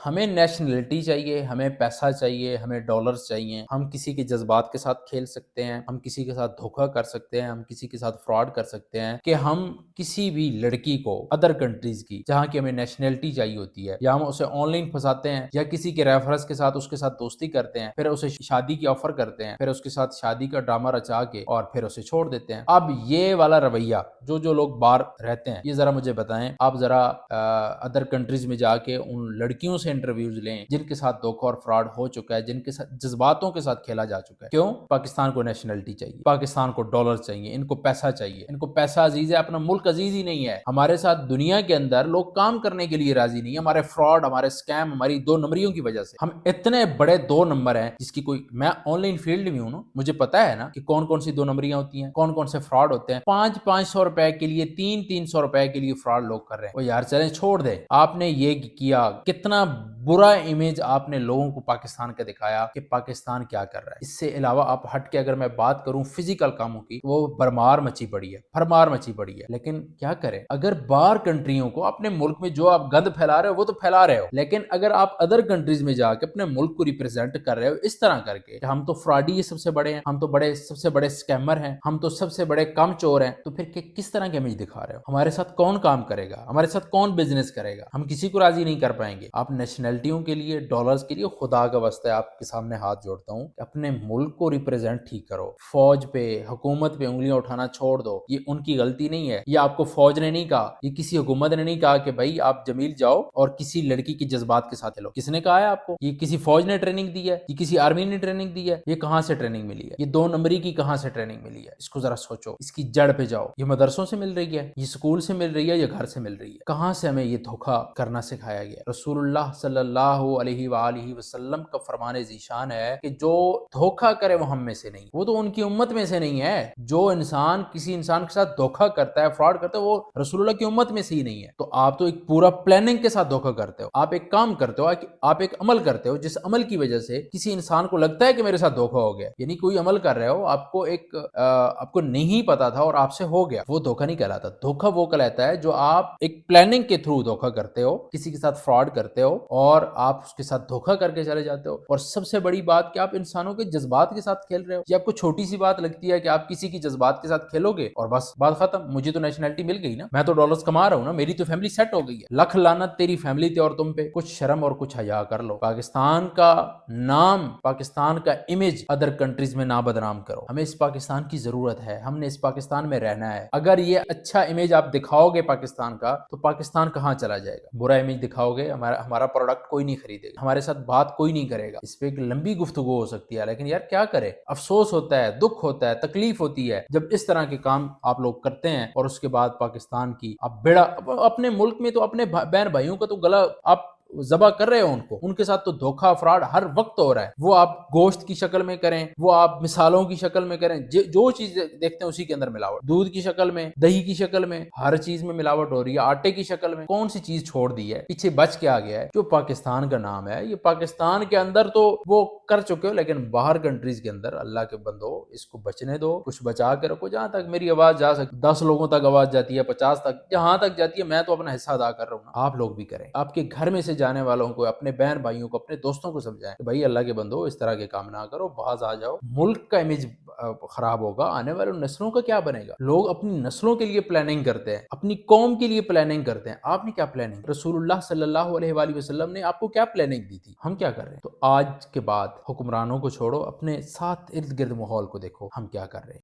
ہمیں نیشنلٹی چاہیے، ہمیں پیسہ چاہیے، ہمیں ڈالرز چاہیے، ہم کسی کے جذبات کے ساتھ کھیل سکتے ہیں، ہم کسی کے ساتھ دھوکہ کر سکتے ہیں، ہم کسی کے ساتھ فراڈ کر سکتے ہیں کہ ہم کسی بھی لڑکی کو ادر کنٹریز کی جہاں کی ہمیں نیشنلٹی چاہیے ہوتی ہے، یا ہم اسے آن لائن پھنساتے ہیں، یا کسی کے ریفرنس کے ساتھ اس کے ساتھ دوستی کرتے ہیں، پھر اسے شادی کی آفر کرتے ہیں، پھر اس کے ساتھ شادی کا ڈرامہ رچا کے اور پھر اسے چھوڑ دیتے ہیں۔ اب یہ والا رویہ جو لوگ باہر رہتے ہیں، یہ ذرا مجھے بتائیں، آپ ذرا ادر کنٹریز میں جا کے ان لڑکیوں سے انٹرویوز لیں جن کے ساتھ دھوکہ اور فراڈ ہو چکا ہے، جن کے ساتھ جذباتوں کے ساتھ کھیلا جا چکا ہے۔ کیوں؟ پاکستان کو نیشنلٹی چاہیے، پاکستان کو ڈالر چاہیے، ان کو پیسہ چاہیے، ان کو پیسہ عزیز ہے، اپنا ملک عزیز ہی نہیں ہے۔ ہمارے ساتھ دنیا کے اندر لوگ کام کرنے کے لیے راضی نہیں ہے، ہمارے فراڈ، ہمارے سکیم، ہماری دو نمبریوں کی وجہ سے ہم اتنے بڑے دو نمبر ہیں جس کی کوئی، میں آن لائن فیلڈ میں ہوں نا، مجھے پتا ہے نا کہ کون کون سی دو نمبریاں ہوتی ہیں، کون کون سے فراڈ ہوتے ہیں۔ 500 روپے کے لیے، 300 روپے کے لیے فراڈ لوگ کر رہے ہیں۔ وہ یار چلیں چھوڑ دیں، آپ نے یہ کیا، کتنا برا امیج آپ نے لوگوں کو پاکستان کا دکھایا کہ پاکستان کیا کر رہا ہے۔ اس سے علاوہ آپ ہٹ کے اگر میں بات کروں فزیکل کاموں کی، وہ بھرمار مچی پڑی ہے، بھرمار مچی پڑی ہے۔ لیکن کیا کریں، اگر باہر کنٹریوں کو، اپنے ملک میں جو آپ گند پھیلا رہے ہو وہ تو پھیلا رہے ہو، لیکن اگر آپ ادر کنٹریز میں جا کے اپنے ملک کو ریپرزینٹ کر رہے ہو اس طرح کر کے کہ ہم تو فراڈی سب سے بڑے ہیں، ہم تو سب سے بڑے سکیمر ہیں، ہم تو سب سے بڑے کم چور ہیں، تو پھر کس طرح کے امیج دکھا رہے ہو؟ ہمارے ساتھ کون کام کرے گا؟ ہمارے ساتھ کون بزنس کرے گا؟ ہم کسی کو راضی نہیں کر پائیں گے۔ آپ نیشنلٹیوں کے لیے، ڈالرز کے لیے، خدا کا واسطہ ہے آپ کے سامنے ہاتھ جوڑتا ہوں کہ اپنے ملک کو ریپرزینٹ ٹھیک کرو۔ فوج پہ، حکومت پہ انگلیاں اٹھانا چھوڑ دو، یہ ان کی غلطی نہیں ہے، یہ آپ کو فوج نے نہیں کہا، یہ کسی حکومت نے نہیں کہا کہ بھائی آپ جمیل جاؤ اور کسی لڑکی کے جذبات کے ساتھ کھیلو۔ کس نے کہا ہے آپ کو؟ یہ کسی فوج نے ٹریننگ دی ہے؟ یہ کسی آرمی نے ٹریننگ دی ہے؟ یہ کہاں سے ٹریننگ ملی ہے؟ یہ دو نمبری کی کہاں سے ٹریننگ ملی ہے؟ اس کو ذرا سوچو، اس کی جڑ پہ جاؤ۔ یہ مدرسوں سے مل رہی ہے، یہ اسکول سے مل رہی ہے، یا گھر سے مل رہی ہے؟ کہاں سے ہمیں یہ دھوکہ کرنا سکھایا گیا؟ رسول اللہ صلی اللہ علیہ وآلہ وسلم کا فرمان ذیشان ہے کہ جو دھوکہ کرے وہ ہم میں سے نہیں، وہ تو ان کی امت میں سے نہیں ہے۔ جو انسان کسی انسان کے ساتھ دھوکہ کرتا ہے، فراڈ کرتا ہے، وہ رسول اللہ کی امت میں سے ہی نہیں ہے۔ تو آپ تو ایک پورا پلاننگ کے ساتھ دھوکہ کرتے ہو، آپ ایک کام کرتے ہو، آپ ایک عمل کرتے ہو جس عمل کی وجہ سے کسی انسان کو لگتا ہے کہ میرے ساتھ دھوکہ ہو گیا، یعنی کوئی عمل کر رہے ہو، آپ کو نہیں پتا تھا اور آپ سے ہو گیا، وہ دھوکہ نہیں کہلاتا۔ دھوکہ وہ کہلاتا ہے جو آپ ایک پلاننگ کے تھرو دھوکہ کرتے ہو، کسی کے ساتھ فراڈ کرتے ہو اور آپ اس کے ساتھ دھوکہ کر کے چلے جاتے ہو۔ اور سب سے بڑی بات کہ آپ انسانوں کے جذبات کے ساتھ کھیل رہے ہو۔ یہ آپ کو چھوٹی سی بات لگتی ہے کہ آپ کسی کی جذبات کے ساتھ کھیلو گے اور بس بات ختم، مجھے تو نیشنلٹی مل گئی نا، میں تو ڈالرز کما رہا ہوں نا، میری تو فیملی سیٹ ہو گئی ہے۔ لکھ لعنت تیری فیملی تے اور تم پہ، کچھ شرم اور کچھ حیا کر لو۔ پاکستان کا نام، پاکستان کا امیج ادر کنٹریز میں نہ بدنام کرو۔ ہمیں اس پاکستان کی ضرورت ہے، ہم نے اس پاکستان میں رہنا ہے۔ اگر یہ اچھا امیج آپ دکھاؤ گے پاکستان کا تو پاکستان کہاں چلا جائے گا؟ برا امیج دکھاؤ گے، ہمارا پروڈکٹ کوئی نہیں خریدے گا، ہمارے ساتھ بات کوئی نہیں کرے گا۔ اس پہ ایک لمبی گفتگو ہو سکتی ہے، لیکن یار کیا کرے، افسوس ہوتا ہے، دکھ ہوتا ہے، تکلیف ہوتی ہے جب اس طرح کے کام آپ لوگ کرتے ہیں اور اس کے بعد پاکستان کی آپ بیڑا، اپنے ملک میں تو اپنے بہن بھائیوں کا تو گلا آپ ذبح کر رہے ہو، ان کے ساتھ تو دھوکہ فراڈ ہر وقت ہو رہا ہے۔ وہ آپ گوشت کی شکل میں کریں، وہ آپ مثالوں کی شکل میں کریں، جو چیز دیکھتے ہیں اسی کے اندر ملاوٹ، دودھ کی شکل میں، دہی کی شکل میں، ہر چیز میں ملاوٹ ہو رہی ہے، آٹے کی شکل میں۔ کون سی چیز چھوڑ دی ہے؟ پیچھے بچ کے آ گیا ہے جو پاکستان کا نام ہے۔ یہ پاکستان کے اندر تو وہ کر چکے ہو، لیکن باہر کنٹریز کے اندر اللہ کے بندو اس کو بچنے دو، کچھ بچا کے رکھو۔ جہاں تک میری آواز جا سکتی، 10 لوگوں تک آواز جاتی ہے، 50 تک، جہاں تک جاتی ہے، میں تو اپنا حصہ ادا کر رہا ہوں نا، آپ لوگ بھی کریں۔ آپ کے گھر میں سے جانے والوں کو، اپنے بہن بھائیوں کو، اپنے دوستوں کو سمجھائیں کہ بھائی اللہ کے بندو اس طرح کے کام نہ کرو، باز آ جاؤ، ملک کا امیج خراب ہوگا، آنے والے نسلوں کا کیا بنے گا؟ لوگ اپنی نسلوں کے لیے پلاننگ کرتے ہیں، اپنی قوم کے لیے پلاننگ کرتے ہیں۔ آپ نے کیا پلاننگ؟ رسول اللہ صلی اللہ علیہ وآلہ وسلم نے آپ کو کیا پلاننگ دی تھی؟ ہم کیا کر رہے ہیں؟ تو آج کے بعد حکمرانوں کو چھوڑو، اپنے ساتھ ارد گرد ماحول کو دیکھو ہم کیا کر رہے ہیں۔